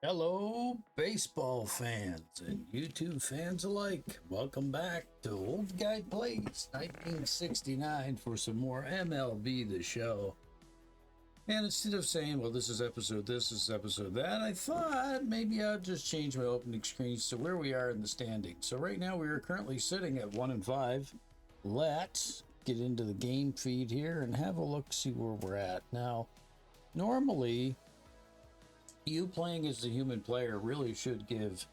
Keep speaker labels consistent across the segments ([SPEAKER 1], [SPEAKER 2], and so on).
[SPEAKER 1] Hello, baseball fans and YouTube fans alike. Welcome back to Old Guy Plays 1969 for some more MLB The Show. And instead of saying, well, this is episode that, I thought maybe I'll just change my opening screens to where we are in the standings. So right now we are currently sitting at 1-5. Let's get into the game feed here and have a look, see where we're at. Now, normally, you playing as the human player really should give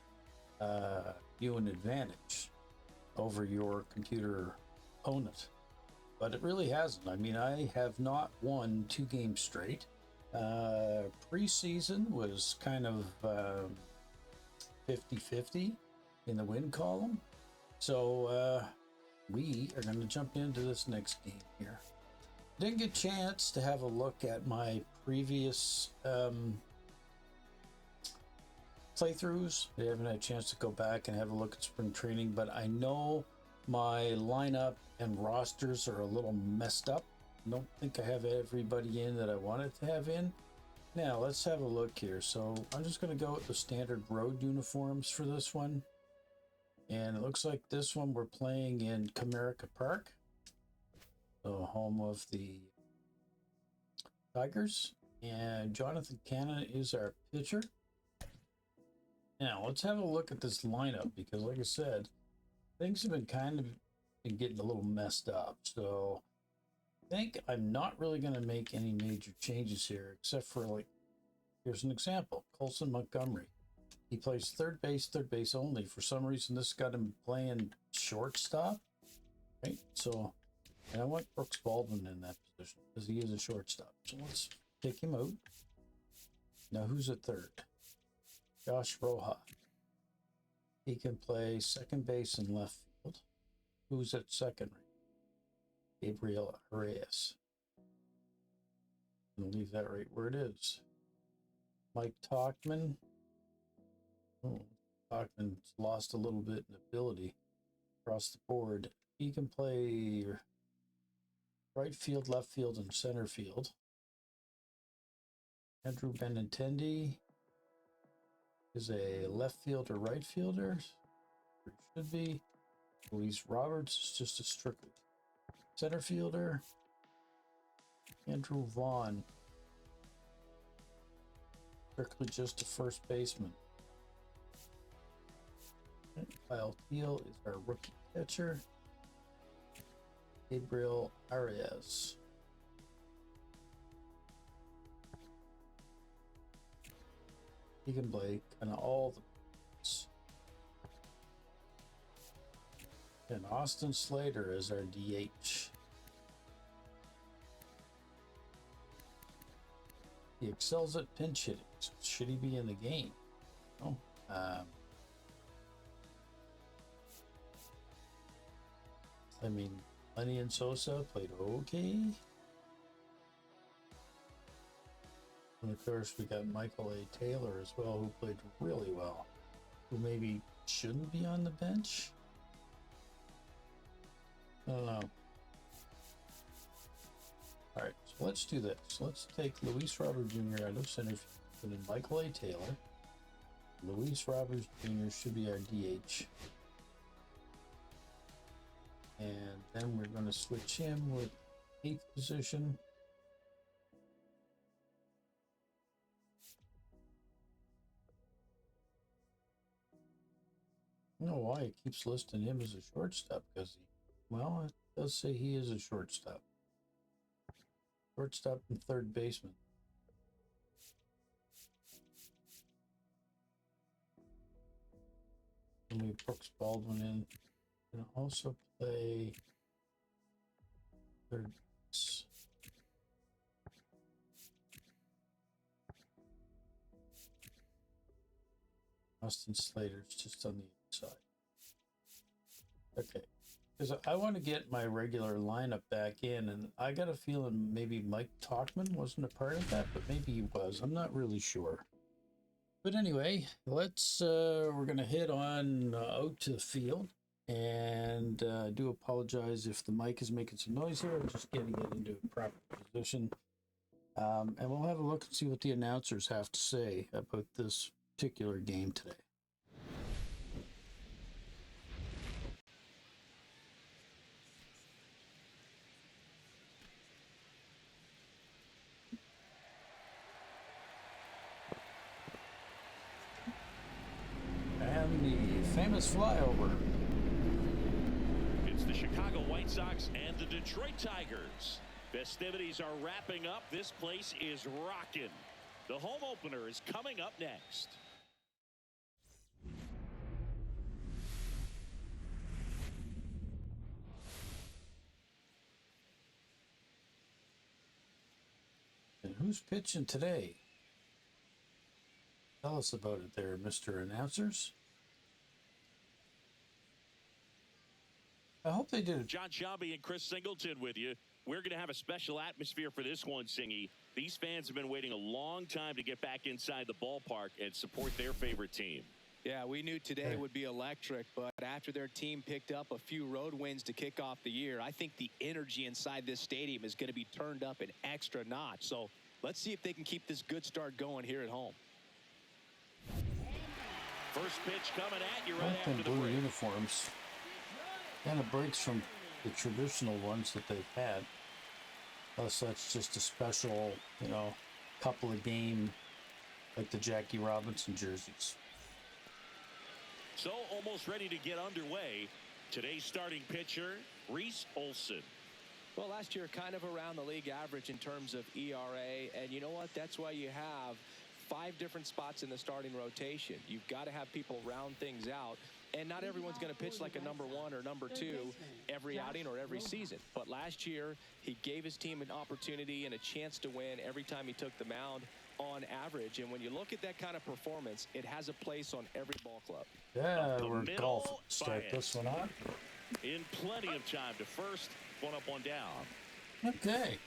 [SPEAKER 1] you an advantage over your computer opponent, but it really hasn't. I mean, I have not won 2 games straight. Preseason was kind of 50-50 in the win column, so we are going to jump into this next game here. Didn't get a chance to have a look at my previous playthroughs. I haven't had a chance to go back and have a look at spring training, but I know my lineup and rosters are a little messed up. I don't think I have everybody in that I wanted to have in. Now let's have a look here. So I'm just going to go with the standard road uniforms for this one, and it looks like this one we're playing in Comerica Park, the home of the Tigers, and Jonathan Cannon is our pitcher. Now, let's have a look at this lineup because, like I said, things have been getting a little messed up. So I think I'm not really going to make any major changes here, except for, like, here's an example. Colson Montgomery. He plays third base only. For some reason, this got him playing shortstop, right? So, and I want Brooks Baldwin in that position because he is a shortstop. So let's take him out. Now, who's at third? Josh Roja. He can play second base and left field. Who's at second? Gabriel Reyes. I'm going to leave that right where it is. Mike Tauchman. Oh, Tauchman's lost a little bit in ability across the board. He can play right field, left field, and center field. Andrew Benintendi is a left fielder, right fielder. It should be. Luis Roberts is just a strictly center fielder. Andrew Vaughn, strictly just a first baseman. Kyle Teal is our rookie catcher. Gabriel Arias. He can play kind of all the positions. And Austin Slater is our DH. He excels at pinch hitting. So should he be in the game? No. I mean, Lenny and Sosa played okay. And of course, we got Michael A. Taylor as well, who played really well, who maybe shouldn't be on the bench. I don't know. All right, so let's do this. Let's take Luis Roberts Jr. out of center field, put in Michael A. Taylor. Luis Roberts Jr. should be our DH. And then we're going to switch him with 8th position. I don't know why it keeps listing him as a shortstop because well, it does say he is a shortstop. Shortstop and third baseman. And we have Brooks Baldwin in. And also play third base. Austin Slater's just on the inside. Okay, because I want to get my regular lineup back in, and I got a feeling maybe Mike Tauchman wasn't a part of that, but maybe he was. I'm not really sure. But anyway, let's we're gonna head on out to the field, and I do apologize if the mic is making some noise here. I'm just getting it into a proper position, and we'll have a look and see what the announcers have to say about this particular game today. And the famous flyover.
[SPEAKER 2] It's the Chicago White Sox and the Detroit Tigers. Festivities are wrapping up. This place is rocking. The home opener is coming up next.
[SPEAKER 1] And who's pitching today? Tell us about it there, Mr. Announcers. I hope they did.
[SPEAKER 2] John Shelby and Chris Singleton with you. We're going to have a special atmosphere for this one, Singy. These fans have been waiting a long time to get back inside the ballpark and support their favorite team.
[SPEAKER 3] Yeah, we knew today would be electric, but after their team picked up a few road wins to kick off the year, I think the energy inside this stadium is going to be turned up an extra notch. So let's see if they can keep this good start going here at home.
[SPEAKER 2] First pitch coming at you right
[SPEAKER 1] White
[SPEAKER 2] after
[SPEAKER 1] and
[SPEAKER 2] the
[SPEAKER 1] blue
[SPEAKER 2] break.
[SPEAKER 1] uniforms kind of breaks from the traditional ones that they've had. Plus, that's just a special, couple of game, like the Jackie Robinson jerseys.
[SPEAKER 2] So almost ready to get underway. Today's starting pitcher, Reese Olson.
[SPEAKER 3] Well, last year kind of around the league average in terms of ERA, and you know what? That's why you have 5 different spots in the starting rotation. You've got to have people round things out, and not everyone's going to pitch like a number 1 or number 2 every outing or every season. But last year, he gave his team an opportunity and a chance to win every time he took the mound on average. And when you look at that kind of performance, it has a place on every ball club.
[SPEAKER 1] Yeah, we're golfing. Start this one on.
[SPEAKER 2] In plenty of time to first, one up, one down.
[SPEAKER 1] Okay.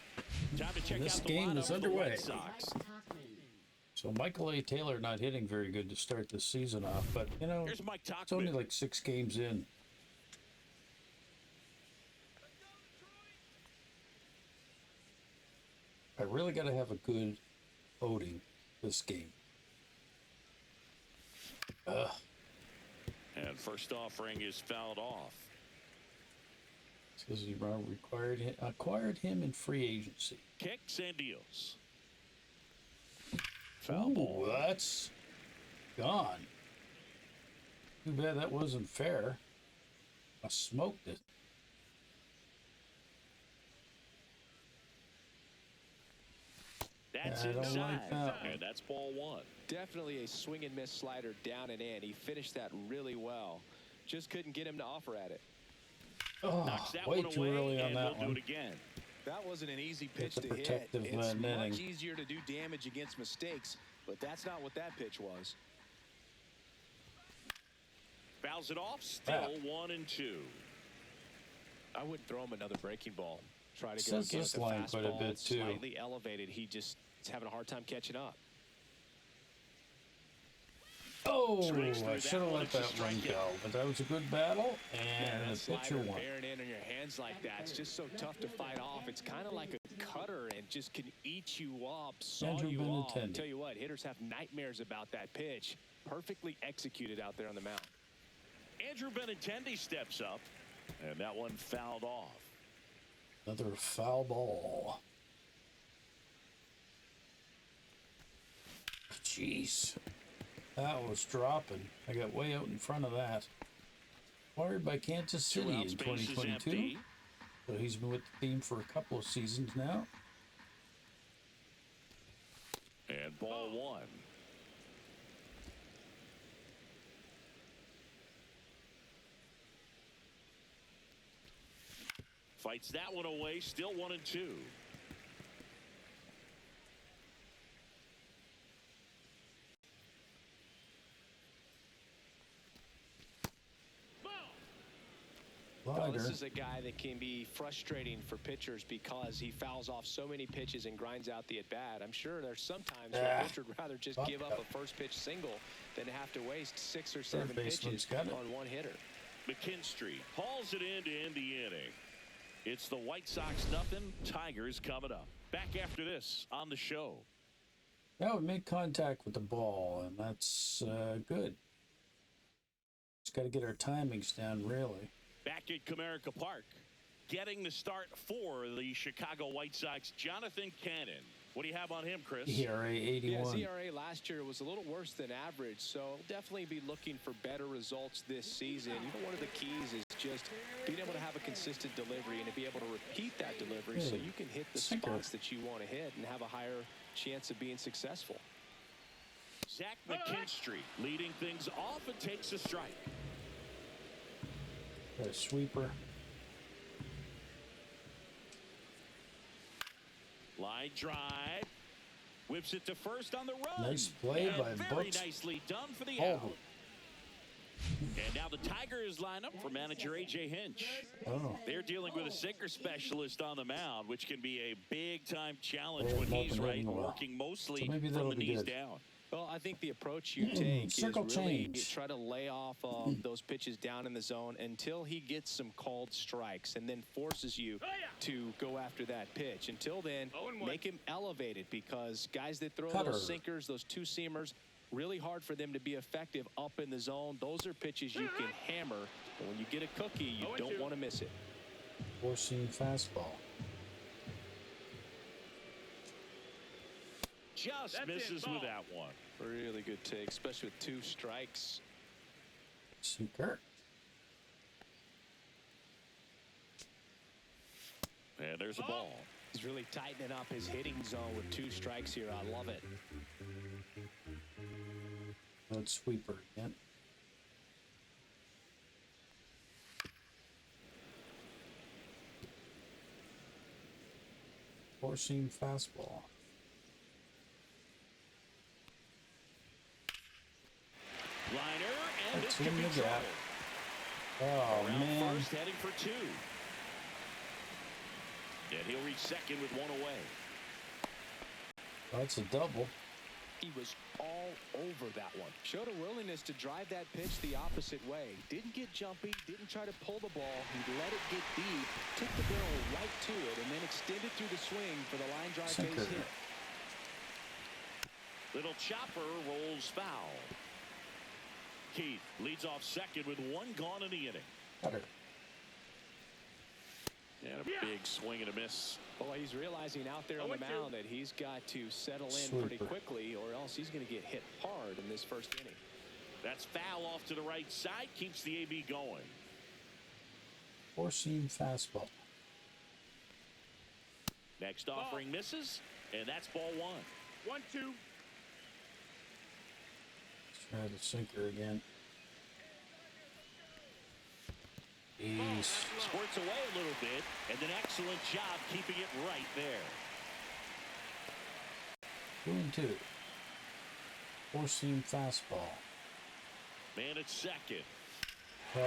[SPEAKER 2] Time to check
[SPEAKER 1] This
[SPEAKER 2] out the
[SPEAKER 1] game
[SPEAKER 2] lineup
[SPEAKER 1] is
[SPEAKER 2] for the
[SPEAKER 1] underway.
[SPEAKER 2] White Sox.
[SPEAKER 1] So Michael A. Taylor not hitting very good to start this season off, but
[SPEAKER 2] Here's Mike
[SPEAKER 1] it's only
[SPEAKER 2] Tauchman.
[SPEAKER 1] like 6 games in. I really got to have a good loading this game.
[SPEAKER 2] And first offering is fouled off.
[SPEAKER 1] Says he acquired him in free agency.
[SPEAKER 2] Kicks and deals. Foul ball.
[SPEAKER 1] Ooh, that's gone. Too bad that wasn't fair. I smoked it.
[SPEAKER 2] That's
[SPEAKER 1] I don't
[SPEAKER 2] inside.
[SPEAKER 1] like that one.
[SPEAKER 2] And that's ball 1.
[SPEAKER 3] Definitely a swing and miss slider down and in. He finished that really well. Just couldn't get him to offer at it.
[SPEAKER 1] Oh,
[SPEAKER 2] Knocks that
[SPEAKER 1] way
[SPEAKER 2] one
[SPEAKER 1] too
[SPEAKER 2] away,
[SPEAKER 1] early on
[SPEAKER 2] and
[SPEAKER 1] that
[SPEAKER 2] they'll do
[SPEAKER 1] one.
[SPEAKER 2] it again.
[SPEAKER 3] That wasn't an easy pitch
[SPEAKER 1] a
[SPEAKER 3] to hit.
[SPEAKER 1] protective
[SPEAKER 3] It's
[SPEAKER 1] netting.
[SPEAKER 3] much easier to do damage against mistakes, but that's not what that pitch was.
[SPEAKER 2] Fouls it off. Still 1-2.
[SPEAKER 3] I wouldn't throw him another breaking ball. Try to go
[SPEAKER 1] Says
[SPEAKER 3] against
[SPEAKER 1] this
[SPEAKER 3] the
[SPEAKER 1] line quite a
[SPEAKER 3] fastball.
[SPEAKER 1] bit,
[SPEAKER 3] It's
[SPEAKER 1] too.
[SPEAKER 3] slightly elevated. He just is having a hard time catching up.
[SPEAKER 1] Oh,
[SPEAKER 2] Swings through
[SPEAKER 1] I
[SPEAKER 2] that
[SPEAKER 1] should have
[SPEAKER 2] one.
[SPEAKER 1] let
[SPEAKER 2] It's a
[SPEAKER 1] that one
[SPEAKER 2] strikeout.
[SPEAKER 1] go. But that was a good battle, and
[SPEAKER 3] that
[SPEAKER 1] the pitcher
[SPEAKER 3] slider
[SPEAKER 1] won.
[SPEAKER 3] bearing in on your hands like that. It's just so tough to fight off. It's kind of like a cutter and just can eat you up, saw
[SPEAKER 1] Andrew
[SPEAKER 3] you off.
[SPEAKER 1] Benintendi.
[SPEAKER 3] Tell you what, hitters have nightmares about that pitch. Perfectly executed out there on the mound.
[SPEAKER 2] Andrew Benintendi steps up, and that one fouled off.
[SPEAKER 1] Another foul ball. Jeez. That was dropping. I got way out in front of that. Acquired by Kansas City in
[SPEAKER 2] Two-out space is
[SPEAKER 1] 2022.
[SPEAKER 2] empty.
[SPEAKER 1] So he's been with the team for a couple of seasons now.
[SPEAKER 2] And ball 1. Fights that one away. Still 1-2.
[SPEAKER 3] Well, this
[SPEAKER 1] Slider.
[SPEAKER 3] is a guy that can be frustrating for pitchers because he fouls off so many pitches and grinds out the at-bat. I'm sure there's sometimes where a pitcher would rather just give up a first pitch single than have to waste 6 or 7
[SPEAKER 1] baseman's
[SPEAKER 3] pitches
[SPEAKER 1] got it.
[SPEAKER 3] on one hitter.
[SPEAKER 2] McKinstry hauls it in to end the inning. It's the White Sox nothing, Tigers coming up. Back after this on the show.
[SPEAKER 1] Yeah, we made contact with the ball, and that's good. Just got to get our timings down, really.
[SPEAKER 2] Back at Comerica Park, getting the start for the Chicago White Sox, Jonathan Cannon. What do you have on him, Chris?
[SPEAKER 1] ERA 81.
[SPEAKER 3] Yeah, his ERA last year was a little worse than average, so definitely be looking for better results this season. You know, one of the keys is just being able to have a consistent delivery and to be able to repeat that delivery so you can hit the spots that you want to hit and have a higher chance of being successful.
[SPEAKER 2] Zach McKinstry leading things off and takes a strike.
[SPEAKER 1] Got a sweeper.
[SPEAKER 2] Line drive. Whips it to first on the run.
[SPEAKER 1] Nice play
[SPEAKER 2] and
[SPEAKER 1] by
[SPEAKER 2] very
[SPEAKER 1] Books.
[SPEAKER 2] nicely done for the
[SPEAKER 1] Oh.
[SPEAKER 2] out. And now the Tigers line up for manager A.J. Hinch.
[SPEAKER 1] Oh.
[SPEAKER 2] They're dealing with a sinker specialist on the mound, which can be a big-time challenge
[SPEAKER 1] They're
[SPEAKER 2] when he's
[SPEAKER 1] not
[SPEAKER 2] right,
[SPEAKER 1] hitting well.
[SPEAKER 2] working mostly
[SPEAKER 1] So maybe
[SPEAKER 2] from
[SPEAKER 1] that'll
[SPEAKER 2] the
[SPEAKER 1] be
[SPEAKER 2] knees
[SPEAKER 1] good.
[SPEAKER 2] down.
[SPEAKER 3] Well, I think the approach you take is
[SPEAKER 1] circle
[SPEAKER 3] really
[SPEAKER 1] change.
[SPEAKER 3] try to lay off those pitches down in the zone until he gets some called strikes and then forces you to go after that pitch. Until then, make him elevated because guys that throw
[SPEAKER 1] Cutter.
[SPEAKER 3] those sinkers, those two-seamers, really hard for them to be effective up in the zone. Those are pitches you can hammer. But when you get a cookie, you don't want to miss it.
[SPEAKER 1] Four-seam fastball.
[SPEAKER 2] Just misses with that one.
[SPEAKER 3] Really good take, especially with two strikes.
[SPEAKER 1] Sinker.
[SPEAKER 2] And there's a ball.
[SPEAKER 3] He's really tightening up his hitting zone with two strikes here. I love it.
[SPEAKER 1] Good sweeper again. Four-seam fastball.
[SPEAKER 2] Liner, and
[SPEAKER 1] That's
[SPEAKER 2] this could
[SPEAKER 1] in
[SPEAKER 2] be
[SPEAKER 1] the
[SPEAKER 2] trouble.
[SPEAKER 1] gap. Oh,
[SPEAKER 2] Around
[SPEAKER 1] man.
[SPEAKER 2] first, heading for two. And he'll reach second with one away.
[SPEAKER 1] That's a double.
[SPEAKER 3] He was all over that one. Showed a willingness to drive that pitch the opposite way. Didn't get jumpy, didn't try to pull the ball. He let it get deep, took the barrel right to it, and then extended through the swing for the line drive
[SPEAKER 1] Sinker.
[SPEAKER 3] base hit.
[SPEAKER 2] Little chopper rolls foul. Keith leads off second with one gone in the inning.
[SPEAKER 1] Cutter.
[SPEAKER 2] And a big swing and a miss.
[SPEAKER 3] Boy, he's realizing out there on the mound that he's got to settle in pretty
[SPEAKER 1] Sweeper.
[SPEAKER 3] quickly or else he's going to get hit hard in this first inning.
[SPEAKER 2] That's foul off to the right side. Keeps the AB going.
[SPEAKER 1] Four-seam fastball.
[SPEAKER 2] Next offering misses. And that's ball one. 1-2.
[SPEAKER 1] Try the sinker again. Ease.
[SPEAKER 2] Squirts away a little bit. And an excellent job keeping it right there.
[SPEAKER 1] 2-2. Four-seam fastball.
[SPEAKER 2] Man at second.
[SPEAKER 1] Uh-oh,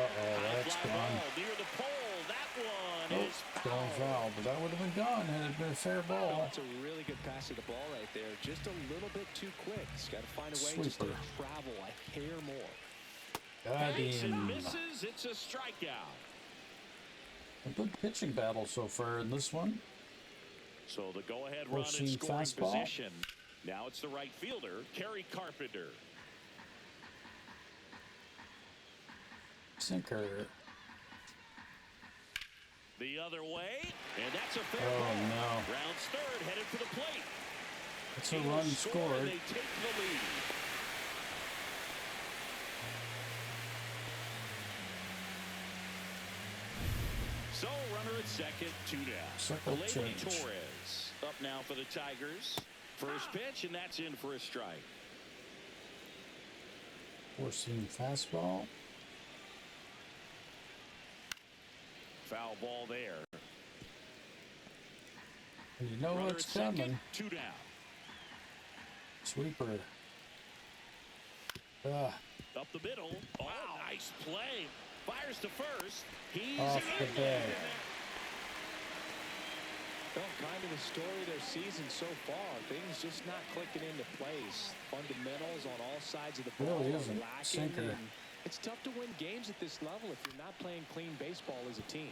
[SPEAKER 1] that's
[SPEAKER 2] Fly
[SPEAKER 1] gone.
[SPEAKER 2] ball near the pole. That one
[SPEAKER 1] Oh,
[SPEAKER 2] is
[SPEAKER 1] it's going
[SPEAKER 2] foul.
[SPEAKER 1] foul, but that would have been gone had it been a fair
[SPEAKER 3] Oh,
[SPEAKER 1] ball.
[SPEAKER 3] that's a really good pass to the ball right there. Just a little bit too quick. He's got to find a way just to
[SPEAKER 1] Sweeper.
[SPEAKER 3] travel a hair more.
[SPEAKER 1] Got
[SPEAKER 2] Makes and
[SPEAKER 1] him.
[SPEAKER 2] misses. It's a strikeout.
[SPEAKER 1] A good pitching battle so far in this one.
[SPEAKER 2] So the go-ahead run in
[SPEAKER 1] Four-seam
[SPEAKER 2] scoring
[SPEAKER 1] fastball.
[SPEAKER 2] position. Now it's the right fielder, Kerry Carpenter.
[SPEAKER 1] Sinker.
[SPEAKER 2] The other way, and that's a fair
[SPEAKER 1] Oh,
[SPEAKER 2] ball.
[SPEAKER 1] no.
[SPEAKER 2] Rounds third, headed for the plate.
[SPEAKER 1] It's a
[SPEAKER 2] He will
[SPEAKER 1] run
[SPEAKER 2] score, and
[SPEAKER 1] scored.
[SPEAKER 2] they take the lead. So runner at second, two down.
[SPEAKER 1] Circle
[SPEAKER 2] Leyland
[SPEAKER 1] change.
[SPEAKER 2] Torres up now for the Tigers. First pitch, and that's in for a strike.
[SPEAKER 1] Four-seam fastball.
[SPEAKER 2] Foul ball there.
[SPEAKER 1] And you know
[SPEAKER 2] Runner
[SPEAKER 1] what's
[SPEAKER 2] at second,
[SPEAKER 1] coming.
[SPEAKER 2] two down.
[SPEAKER 1] Sweeper.
[SPEAKER 2] Up the middle. Oh, nice play. Fires to first. He's
[SPEAKER 1] Off the
[SPEAKER 2] in
[SPEAKER 1] bag.
[SPEAKER 2] there.
[SPEAKER 3] Well, kind of the story of their season so far. Things just not clicking into place. Fundamentals on all sides of the ball
[SPEAKER 1] Really
[SPEAKER 3] are
[SPEAKER 1] isn't.
[SPEAKER 3] lacking.
[SPEAKER 1] Sinker.
[SPEAKER 3] And it's tough to win games at this level if you're not playing clean baseball as a team.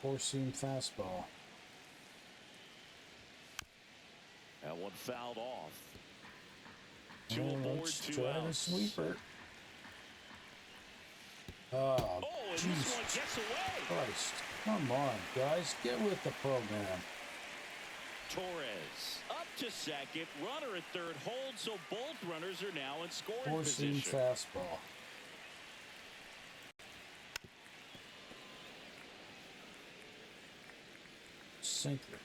[SPEAKER 1] Four-seam fastball.
[SPEAKER 2] That one fouled off. Two
[SPEAKER 1] Well,
[SPEAKER 2] aboard,
[SPEAKER 1] let's
[SPEAKER 2] two
[SPEAKER 1] try the
[SPEAKER 2] outs.
[SPEAKER 1] sweeper. Oh,
[SPEAKER 2] And this
[SPEAKER 1] Jesus
[SPEAKER 2] one gets away.
[SPEAKER 1] Christ. Come on, guys. Get with the program.
[SPEAKER 2] Torres up to second. Runner at third. Hold, so both runners are now in scoring
[SPEAKER 1] Four-seam
[SPEAKER 2] position.
[SPEAKER 1] fastball. Sinker.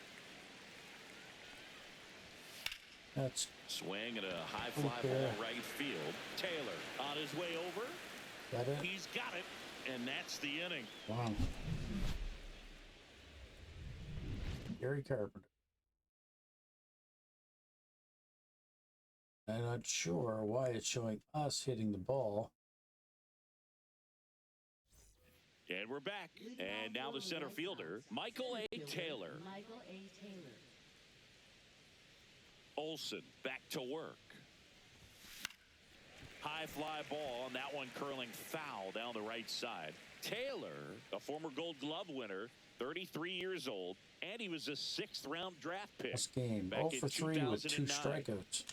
[SPEAKER 1] That's
[SPEAKER 2] Swing and a high fly
[SPEAKER 1] Okay.
[SPEAKER 2] ball right field. Taylor on his way over.
[SPEAKER 1] that it.
[SPEAKER 2] He's got it, and that's the inning.
[SPEAKER 1] Wow. Gary Carpenter. I'm not sure why it's showing us hitting the ball.
[SPEAKER 2] And we're back. And now the center fielder, Michael A. Taylor.
[SPEAKER 4] Michael A. Taylor.
[SPEAKER 2] Olsen back to work. High fly ball, and that one curling foul down the right side. Taylor, a former Gold Glove winner, 33 years old, and he was a 6th-round draft pick.
[SPEAKER 1] This game,
[SPEAKER 2] back
[SPEAKER 1] 0
[SPEAKER 2] in
[SPEAKER 1] for 3 with 2
[SPEAKER 2] 2009.
[SPEAKER 1] strikeouts.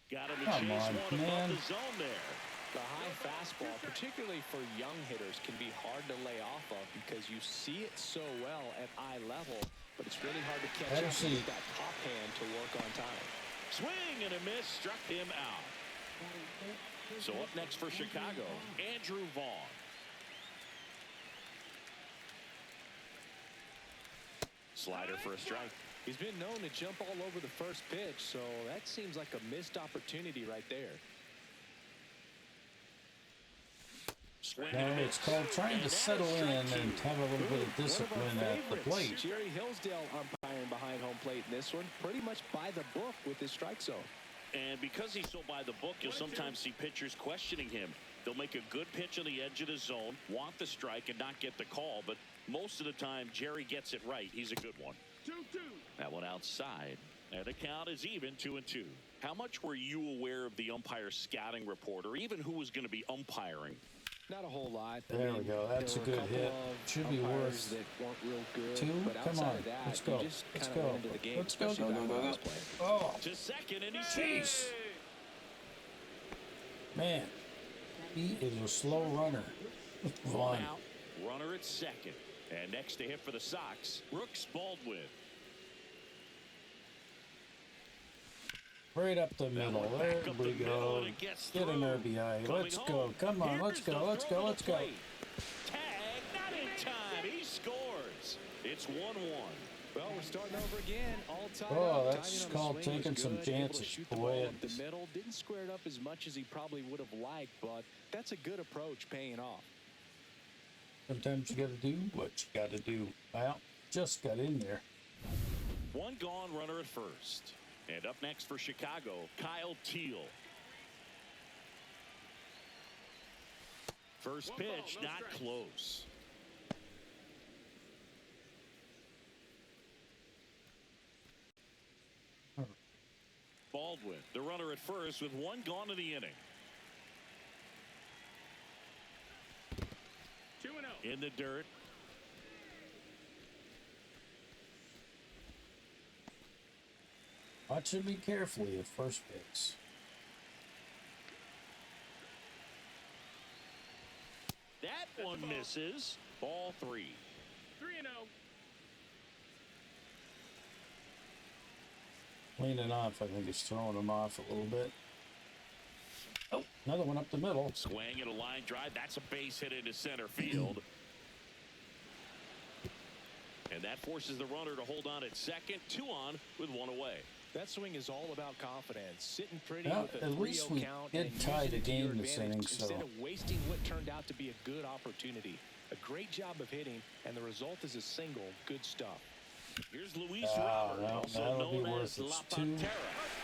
[SPEAKER 2] Got him to
[SPEAKER 1] Come
[SPEAKER 2] chase
[SPEAKER 1] on,
[SPEAKER 2] one
[SPEAKER 1] man.
[SPEAKER 2] above the zone there.
[SPEAKER 3] The high fastball, particularly for young hitters, can be hard to lay off of because you see it so well at eye level, but it's really hard to catch up and get that top hand to work on time.
[SPEAKER 2] Swing and a miss, struck him out. So up next for Chicago, Andrew Vaughn. Slider for a strike.
[SPEAKER 3] He's been known to jump all over the first pitch, so that seems like a missed opportunity right there.
[SPEAKER 2] Swing
[SPEAKER 1] No,
[SPEAKER 2] and a
[SPEAKER 1] it's
[SPEAKER 2] miss.
[SPEAKER 1] called trying
[SPEAKER 2] And
[SPEAKER 1] to
[SPEAKER 2] that
[SPEAKER 1] settle
[SPEAKER 2] is
[SPEAKER 1] in
[SPEAKER 2] strike
[SPEAKER 1] and
[SPEAKER 2] two.
[SPEAKER 1] have a little bit of
[SPEAKER 3] One of our
[SPEAKER 1] discipline at the
[SPEAKER 3] favorites,
[SPEAKER 1] plate.
[SPEAKER 3] Jerry Hillsdale umpiring behind home plate in this one. Pretty much by the book with his strike zone.
[SPEAKER 2] And because he's so by the book, you'll sometimes see pitchers questioning him. They'll make a good pitch on the edge of the zone, want the strike, and not get the call. But most of the time, Jerry gets it right. He's a good one.
[SPEAKER 5] 2-2.
[SPEAKER 2] That one outside. And the count is even, 2-2. How much were you aware of the umpire scouting report, or even who was going to be umpiring?
[SPEAKER 3] Not a whole lot.
[SPEAKER 1] There we go. That's
[SPEAKER 3] there
[SPEAKER 1] a
[SPEAKER 3] were
[SPEAKER 1] good
[SPEAKER 3] couple
[SPEAKER 1] hit.
[SPEAKER 3] of
[SPEAKER 1] Should be
[SPEAKER 3] umpires
[SPEAKER 1] worth
[SPEAKER 3] that weren't real good.
[SPEAKER 1] 2.
[SPEAKER 3] But
[SPEAKER 1] Come
[SPEAKER 3] outside
[SPEAKER 1] on.
[SPEAKER 3] of that,
[SPEAKER 1] Let's
[SPEAKER 3] you
[SPEAKER 1] go.
[SPEAKER 3] just
[SPEAKER 1] Let's
[SPEAKER 3] kinda
[SPEAKER 1] go.
[SPEAKER 3] went into the game,
[SPEAKER 1] Let's go,
[SPEAKER 3] especially
[SPEAKER 1] go,
[SPEAKER 3] back
[SPEAKER 1] go,
[SPEAKER 3] when I
[SPEAKER 1] go,
[SPEAKER 3] was
[SPEAKER 1] go.
[SPEAKER 3] playing.
[SPEAKER 1] Oh,
[SPEAKER 2] To second, and he's
[SPEAKER 1] jeez.
[SPEAKER 2] safe.
[SPEAKER 1] Man. He is a slow runner.
[SPEAKER 2] One
[SPEAKER 1] Vaughn.
[SPEAKER 2] out, runner at second. And next to hit for the Sox, Brooks Baldwin.
[SPEAKER 1] Right up the middle.
[SPEAKER 2] one
[SPEAKER 1] There
[SPEAKER 2] back up
[SPEAKER 1] we
[SPEAKER 2] the middle,
[SPEAKER 1] go.
[SPEAKER 2] and it gets
[SPEAKER 1] Get an
[SPEAKER 2] through.
[SPEAKER 1] RBI.
[SPEAKER 2] Coming
[SPEAKER 1] Let's
[SPEAKER 2] home.
[SPEAKER 1] go. Come on. Let's
[SPEAKER 2] Here's
[SPEAKER 1] go.
[SPEAKER 2] the
[SPEAKER 1] Let's
[SPEAKER 2] throw
[SPEAKER 1] go.
[SPEAKER 2] to
[SPEAKER 1] Let's
[SPEAKER 2] the
[SPEAKER 1] go.
[SPEAKER 2] plate. Tag, not in time. He scores. It's 1-1.
[SPEAKER 3] Well, we're starting over again. All tied
[SPEAKER 1] Oh,
[SPEAKER 3] up.
[SPEAKER 1] that's
[SPEAKER 3] Timing on the
[SPEAKER 1] called
[SPEAKER 3] swing was
[SPEAKER 1] taking some
[SPEAKER 3] good, able to
[SPEAKER 1] chances.
[SPEAKER 3] shoot the
[SPEAKER 1] Boy,
[SPEAKER 3] ball up
[SPEAKER 1] it's-
[SPEAKER 3] the middle. Didn't square it up as much as he probably would have liked, but that's a good approach paying off.
[SPEAKER 1] Sometimes you got to do what you got to do. Well, just got in there.
[SPEAKER 2] One gone, runner at first. And up next for Chicago, Kyle Teal. First
[SPEAKER 5] One ball,
[SPEAKER 2] pitch,
[SPEAKER 5] no
[SPEAKER 2] not
[SPEAKER 5] strikes.
[SPEAKER 2] close. Baldwin, the runner at first with one gone in the inning.
[SPEAKER 5] 2-0.
[SPEAKER 2] In the dirt.
[SPEAKER 1] Watch him be carefully at first base.
[SPEAKER 2] That one misses. Ball 3.
[SPEAKER 5] 3-0.
[SPEAKER 1] Leaning off. I think he's throwing him off a little bit. Oh, another one up the middle.
[SPEAKER 2] Swing and a line drive. That's a base hit into center field. And that forces the runner to hold on at second. 2 on with 1 away.
[SPEAKER 3] That swing is all about confidence. Sitting pretty
[SPEAKER 1] Well,
[SPEAKER 3] with a
[SPEAKER 1] at least
[SPEAKER 3] 3-0
[SPEAKER 1] we
[SPEAKER 3] count
[SPEAKER 1] did
[SPEAKER 3] and
[SPEAKER 1] tie
[SPEAKER 3] using
[SPEAKER 1] the
[SPEAKER 3] it to your
[SPEAKER 1] game this
[SPEAKER 3] advantage
[SPEAKER 1] inning, so-
[SPEAKER 3] instead of wasting what turned out to be a good opportunity. A great job of hitting, and the result is a single. Good stuff.
[SPEAKER 2] Here's Luis
[SPEAKER 1] Ah,
[SPEAKER 2] Robert,
[SPEAKER 1] well,
[SPEAKER 2] also
[SPEAKER 1] that'll be
[SPEAKER 2] known
[SPEAKER 1] worth
[SPEAKER 2] as
[SPEAKER 1] it.
[SPEAKER 2] La
[SPEAKER 1] It's 2.
[SPEAKER 2] Pantera.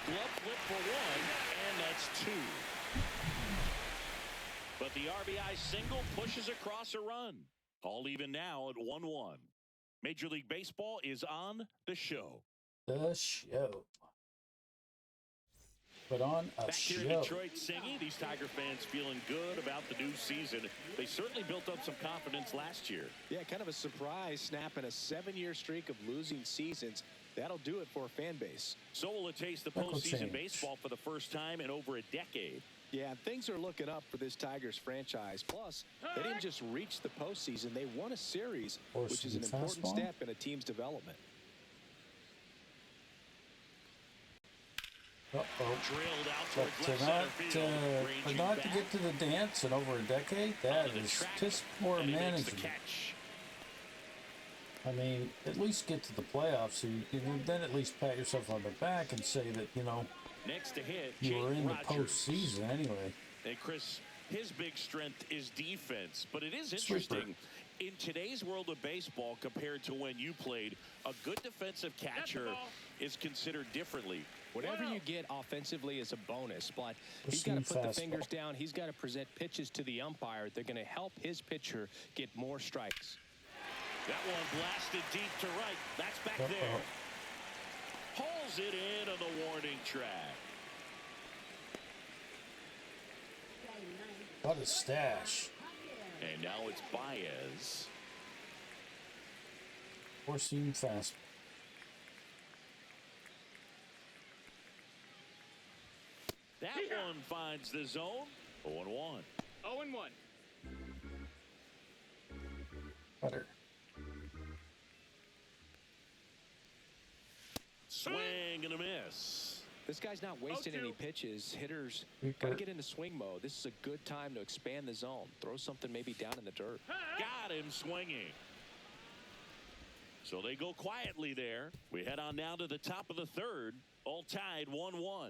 [SPEAKER 2] Glove flip for 1, and that's 2. But the RBI single pushes across a run. All even now at 1-1. Major League Baseball is on the show.
[SPEAKER 1] The show. Put on a
[SPEAKER 2] Back here in
[SPEAKER 1] show.
[SPEAKER 2] Detroit, Singy, these Tiger fans feeling good about the new season. They certainly built up some confidence last year.
[SPEAKER 3] Yeah, kind of a surprise, snapping a 7-year streak of losing seasons. That'll do it for a fan base.
[SPEAKER 2] So will it taste the
[SPEAKER 1] That will
[SPEAKER 2] postseason
[SPEAKER 1] change.
[SPEAKER 2] baseball for the first time in over a decade.
[SPEAKER 3] Yeah, things are looking up for this Tigers franchise. Plus, they didn't just reach the postseason, they won a series, which is an important
[SPEAKER 1] Fastball.
[SPEAKER 3] step in a team's development.
[SPEAKER 2] Drilled out
[SPEAKER 1] But
[SPEAKER 2] towards
[SPEAKER 1] to
[SPEAKER 2] left
[SPEAKER 1] not,
[SPEAKER 2] center field. Ranging
[SPEAKER 1] but not to
[SPEAKER 2] back.
[SPEAKER 1] get to the dance in over a decade, that
[SPEAKER 2] Onto the
[SPEAKER 1] is
[SPEAKER 2] track,
[SPEAKER 1] just poor
[SPEAKER 2] and he makes the
[SPEAKER 1] management.
[SPEAKER 2] catch.
[SPEAKER 1] I mean, at least get to the playoffs, so you can then at least pat yourself on the back and say that, you know,
[SPEAKER 2] Next to hit,
[SPEAKER 1] you were
[SPEAKER 2] Jake
[SPEAKER 1] in the
[SPEAKER 2] Rogers.
[SPEAKER 1] postseason anyway.
[SPEAKER 2] And Chris, his big strength is defense, but it is
[SPEAKER 1] Sweeper.
[SPEAKER 2] interesting. In today's world of baseball, compared to when you played, a good defensive catcher is considered differently.
[SPEAKER 3] Whatever you get offensively is a bonus, but he's
[SPEAKER 1] Swing
[SPEAKER 3] got to put the
[SPEAKER 1] fastball.
[SPEAKER 3] fingers down. He's got to present pitches to the umpire. They're going to help his pitcher get more strikes.
[SPEAKER 2] That one blasted deep to right. That's back there. Pulls it in on the warning track.
[SPEAKER 1] What a stash.
[SPEAKER 2] And now it's Baez.
[SPEAKER 1] Four-seam fastball.
[SPEAKER 2] That one finds the zone. 0-1.
[SPEAKER 4] 0-1.
[SPEAKER 1] Cutter.
[SPEAKER 2] Swing and a miss.
[SPEAKER 3] This guy's not wasting
[SPEAKER 4] 0-2.
[SPEAKER 3] any pitches. Hitters
[SPEAKER 1] Sweeper.
[SPEAKER 3] got to get into swing mode. This is a good time to expand the zone. Throw something maybe down in the dirt.
[SPEAKER 2] Got him swinging. So they go quietly there. We head on down to the top of the third. All tied 1-1.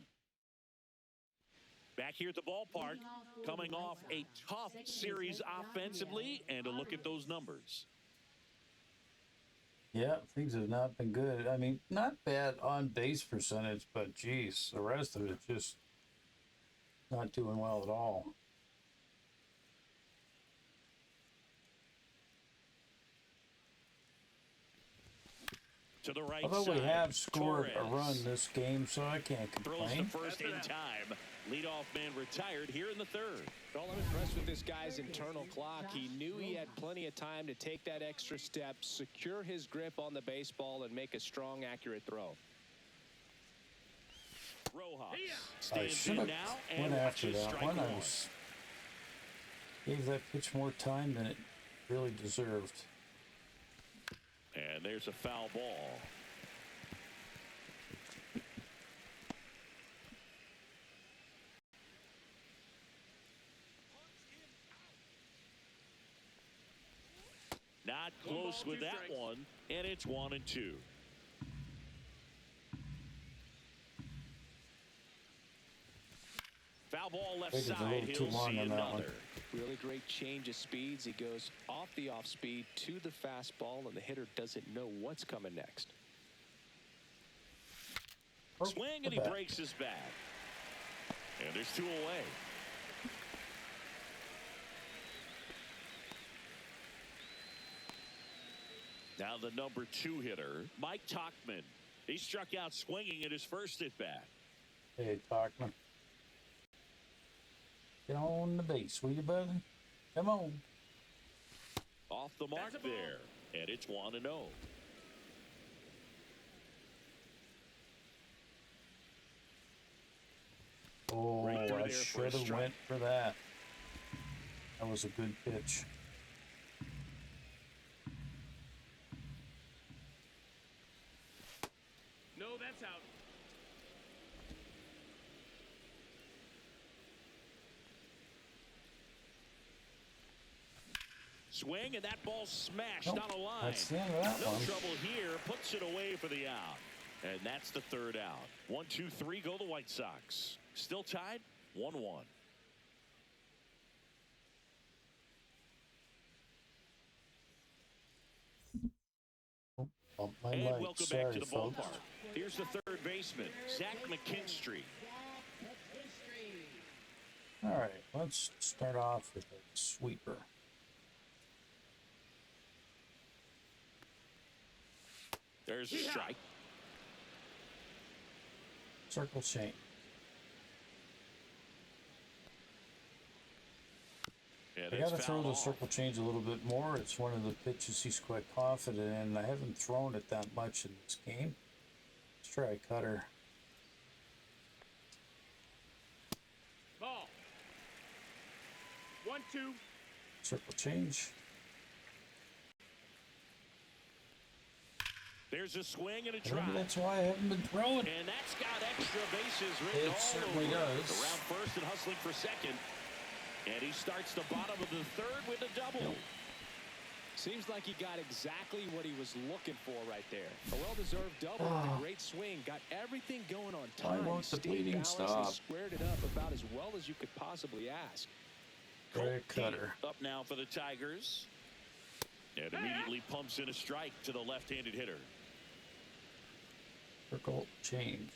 [SPEAKER 2] Back here at the ballpark, coming off a tough series offensively, and a look at those numbers.
[SPEAKER 1] Yeah, things have not been good. I mean, not bad on base percentage, but geez, the rest of it just not doing well at all.
[SPEAKER 2] To the right
[SPEAKER 1] Although
[SPEAKER 2] side,
[SPEAKER 1] we have scored a
[SPEAKER 2] Torres
[SPEAKER 1] run this game, so I can't
[SPEAKER 2] throws the
[SPEAKER 1] complain.
[SPEAKER 2] first in time. Leadoff man retired here in the third.
[SPEAKER 3] Well, I'm impressed with this guy's internal clock. He knew he had plenty of time to take that extra step, secure his grip on the baseball, and make a strong, accurate throw.
[SPEAKER 2] Rojas
[SPEAKER 1] I
[SPEAKER 2] stands
[SPEAKER 1] should
[SPEAKER 2] in
[SPEAKER 1] have
[SPEAKER 2] now
[SPEAKER 1] went
[SPEAKER 2] and
[SPEAKER 1] after
[SPEAKER 2] watches
[SPEAKER 1] that
[SPEAKER 2] strike
[SPEAKER 1] one.
[SPEAKER 2] one.
[SPEAKER 1] I was gave that pitch more time than it really deserved.
[SPEAKER 2] And there's a foul ball. Not close
[SPEAKER 4] ball,
[SPEAKER 2] with
[SPEAKER 4] two
[SPEAKER 2] that
[SPEAKER 4] strikes.
[SPEAKER 2] one, and it's 1-2. Foul ball left
[SPEAKER 1] Waited a
[SPEAKER 2] side.
[SPEAKER 1] little too
[SPEAKER 2] He'll
[SPEAKER 1] long
[SPEAKER 2] see
[SPEAKER 1] on that one.
[SPEAKER 2] another.
[SPEAKER 3] Really great change of speeds. He goes off the off speed to the fastball, and the hitter doesn't know what's coming next.
[SPEAKER 2] Swing, and he breaks his bat. And there's two away. Now the number 2 hitter, Mike Tauchman. He struck out swinging at his first at bat.
[SPEAKER 1] Hey, Tauchman. Get on the base, will you, buddy? Come on.
[SPEAKER 2] Off the mark
[SPEAKER 4] That's a ball.
[SPEAKER 2] there. And it's 1-0.
[SPEAKER 1] Oh,
[SPEAKER 2] Right through
[SPEAKER 1] I
[SPEAKER 2] there for a
[SPEAKER 1] should have
[SPEAKER 2] strike.
[SPEAKER 1] went for that. That was a good pitch.
[SPEAKER 4] No, that's out.
[SPEAKER 2] Swing, and that ball smashed
[SPEAKER 1] Nope,
[SPEAKER 2] on a line.
[SPEAKER 1] that's the end of that
[SPEAKER 2] No
[SPEAKER 1] one.
[SPEAKER 2] trouble here. Puts it away for the out. And that's the third out. 1, 2, 3 go the White Sox. Still tied 1-1.
[SPEAKER 1] Bump my
[SPEAKER 2] And
[SPEAKER 1] light.
[SPEAKER 2] welcome
[SPEAKER 1] Sorry,
[SPEAKER 2] back to the
[SPEAKER 1] folks.
[SPEAKER 2] ballpark. Here's the third baseman, Zach McKinstry.
[SPEAKER 1] All right, let's start off with a sweeper.
[SPEAKER 2] There's a strike.
[SPEAKER 1] Circle chain.
[SPEAKER 2] And
[SPEAKER 1] I
[SPEAKER 2] it's
[SPEAKER 1] got to throw
[SPEAKER 2] fouled
[SPEAKER 1] the
[SPEAKER 2] off.
[SPEAKER 1] circle change a little bit more. It's one of the pitches he's quite confident in. I haven't thrown it that much in this game. try a cutter.
[SPEAKER 4] Ball. 1-2.
[SPEAKER 1] Circle change.
[SPEAKER 2] There's a swing and a try.
[SPEAKER 1] Maybe that's why I haven't been throwing.
[SPEAKER 2] And that's got extra bases written
[SPEAKER 1] It
[SPEAKER 2] all
[SPEAKER 1] certainly
[SPEAKER 2] over it.
[SPEAKER 1] does.
[SPEAKER 2] Around first and hustling for second. And he starts the bottom of the third with a double.
[SPEAKER 1] Yep.
[SPEAKER 3] Seems like he got exactly what he was looking for right there. A well-deserved double with a great swing. Got everything going on
[SPEAKER 1] Why
[SPEAKER 3] time.
[SPEAKER 1] won't the
[SPEAKER 3] Stayed
[SPEAKER 1] bleeding
[SPEAKER 3] balanced and
[SPEAKER 1] stop?
[SPEAKER 3] squared it up about as well as you could possibly ask.
[SPEAKER 1] Very
[SPEAKER 2] Colt
[SPEAKER 1] cutter.
[SPEAKER 2] Keith up now for the Tigers. And immediately pumps in a strike to the left-handed hitter.
[SPEAKER 1] Circle change.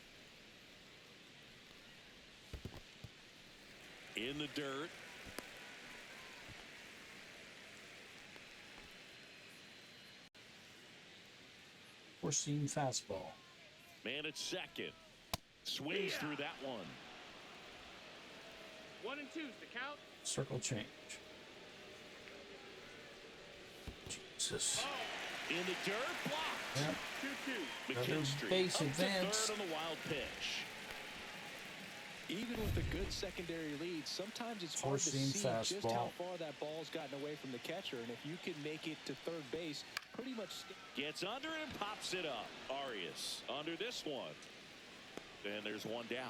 [SPEAKER 2] In the dirt.
[SPEAKER 1] Four seam fastball.
[SPEAKER 2] Man at second. Swings through that one.
[SPEAKER 4] 1 and 2's the count.
[SPEAKER 1] Circle change. Jesus.
[SPEAKER 2] In the dirt, blocked.
[SPEAKER 1] Yep.
[SPEAKER 4] 2-2.
[SPEAKER 1] Another
[SPEAKER 2] McKinstry
[SPEAKER 1] base
[SPEAKER 2] up to
[SPEAKER 1] advance.
[SPEAKER 2] third on the wild pitch.
[SPEAKER 3] Even with a good secondary lead, sometimes it's hard to
[SPEAKER 1] Four-seam
[SPEAKER 3] see just
[SPEAKER 1] fastball.
[SPEAKER 3] how far that ball's gotten away from the catcher. And if you can make it to third base, pretty much...
[SPEAKER 2] Gets under it and pops it up. Arias under this one. And there's one down.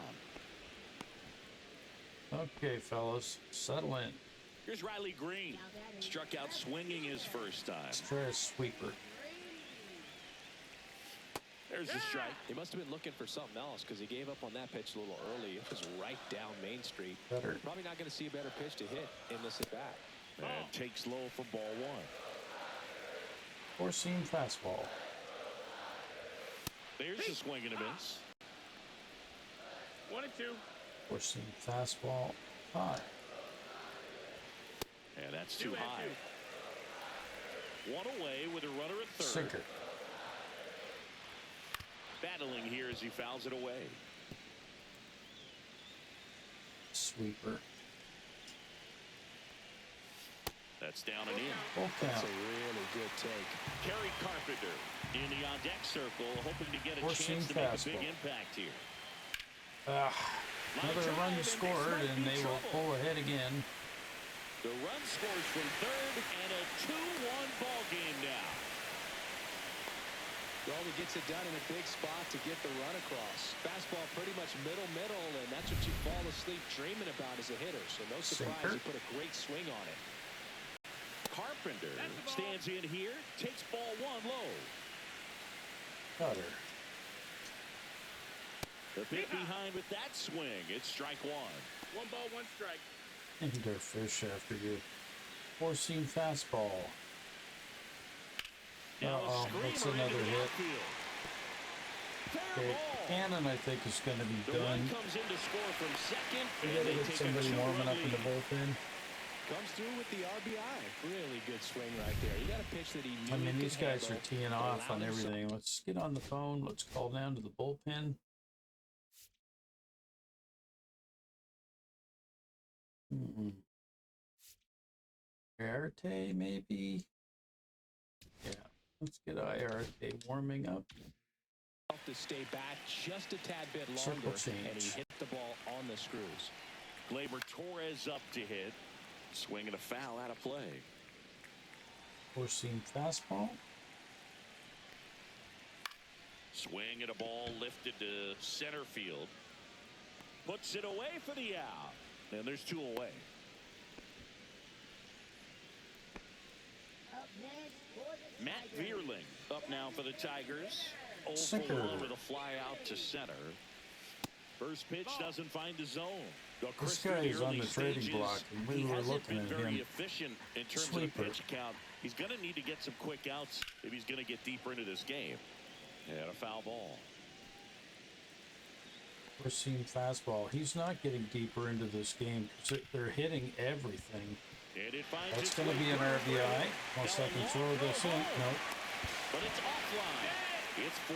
[SPEAKER 1] Okay, fellas, settle in.
[SPEAKER 2] Here's Riley Green. Struck out swinging his first time.
[SPEAKER 1] Let's try a sweeper.
[SPEAKER 2] There's the strike.
[SPEAKER 3] He must have been looking for something else because he gave up on that pitch a little early. It was right down Main Street.
[SPEAKER 1] Cutter.
[SPEAKER 3] Probably not going to see a better pitch to hit in this at-bat.
[SPEAKER 2] And takes low for ball one.
[SPEAKER 1] Four seam fastball.
[SPEAKER 2] There's a swing and a miss.
[SPEAKER 4] 1 and 2.
[SPEAKER 1] Four seam fastball. High.
[SPEAKER 2] And that's
[SPEAKER 4] 2
[SPEAKER 2] too
[SPEAKER 4] and
[SPEAKER 2] high.
[SPEAKER 4] 2.
[SPEAKER 2] One away with a runner at third.
[SPEAKER 1] Sinker.
[SPEAKER 2] Battling here as he fouls it away.
[SPEAKER 1] Sweeper.
[SPEAKER 2] That's down and in.
[SPEAKER 1] Full
[SPEAKER 3] That's
[SPEAKER 1] count.
[SPEAKER 3] a really good take.
[SPEAKER 2] Kerry Carpenter in the on-deck circle, hoping to get a
[SPEAKER 1] Four-seam
[SPEAKER 2] chance to make a
[SPEAKER 1] fastball.
[SPEAKER 2] big impact here.
[SPEAKER 1] Another run scored, and they will pull ahead again.
[SPEAKER 2] The run scores from third, and a 2-1 ball game now.
[SPEAKER 3] Well, he gets it done in a big spot to get the run across. Fastball pretty much middle, and that's what you fall asleep dreaming about as a hitter. So no surprise
[SPEAKER 1] Sinker.
[SPEAKER 3] he put a great swing on it.
[SPEAKER 2] Carpenter stands in here, takes ball one low.
[SPEAKER 1] Cutter.
[SPEAKER 2] The pick behind with that swing. It's strike one.
[SPEAKER 4] 1 ball, 1 strike.
[SPEAKER 1] And they're fish after you. Four seam fastball.
[SPEAKER 2] Now a
[SPEAKER 1] That's
[SPEAKER 2] screamer
[SPEAKER 1] another
[SPEAKER 2] into the
[SPEAKER 1] hit.
[SPEAKER 2] outfield. Fair
[SPEAKER 1] Okay,
[SPEAKER 2] ball.
[SPEAKER 1] Cannon, I think, is going to be
[SPEAKER 2] The run
[SPEAKER 1] done.
[SPEAKER 2] comes in to score from second.
[SPEAKER 1] We
[SPEAKER 2] and
[SPEAKER 1] got to
[SPEAKER 2] they
[SPEAKER 1] get
[SPEAKER 2] take a
[SPEAKER 1] somebody
[SPEAKER 2] 2-run
[SPEAKER 1] warming up in the
[SPEAKER 2] lead.
[SPEAKER 1] bullpen.
[SPEAKER 3] Comes through with the RBI. Really good swing right there. You got a pitch that he knew
[SPEAKER 1] I mean,
[SPEAKER 3] he
[SPEAKER 1] these
[SPEAKER 3] could
[SPEAKER 1] guys are
[SPEAKER 3] handle,
[SPEAKER 1] teeing off
[SPEAKER 3] allowed
[SPEAKER 1] on
[SPEAKER 3] himself-
[SPEAKER 1] everything. Let's get on the phone. Let's call down to the bullpen. Iarte, maybe? Yeah, let's get Iarte warming up.
[SPEAKER 3] to stay back just a tad bit
[SPEAKER 1] Circle
[SPEAKER 3] longer,
[SPEAKER 1] change.
[SPEAKER 3] and he hit the ball on the screws.
[SPEAKER 2] Gleyber Torres up to hit. Swinging a foul out of play.
[SPEAKER 1] Four-seam fastball.
[SPEAKER 2] Swing at a ball lifted to center field. Puts it away for the out. And there's two away. Matt Vierling up now for the Tigers. 0 for
[SPEAKER 1] Sinker.
[SPEAKER 2] 1 with a fly out to center. First pitch doesn't find the zone.
[SPEAKER 1] This guy is on the trading block, and we were looking
[SPEAKER 2] been
[SPEAKER 1] at
[SPEAKER 2] very
[SPEAKER 1] him.
[SPEAKER 2] efficient in terms
[SPEAKER 1] Sweeper.
[SPEAKER 2] of the pitch count. He's going to need to get some quick outs if he's going to get deeper into this game. And a foul ball.
[SPEAKER 1] Four-seam fastball. He's not getting deeper into this game because they're hitting everything.
[SPEAKER 2] And it finds
[SPEAKER 1] That's
[SPEAKER 2] its
[SPEAKER 1] going to
[SPEAKER 2] way
[SPEAKER 1] be an
[SPEAKER 2] through.
[SPEAKER 1] RBI. Unless I can throw this in. Nope.
[SPEAKER 2] But it's offline. It's 4-1.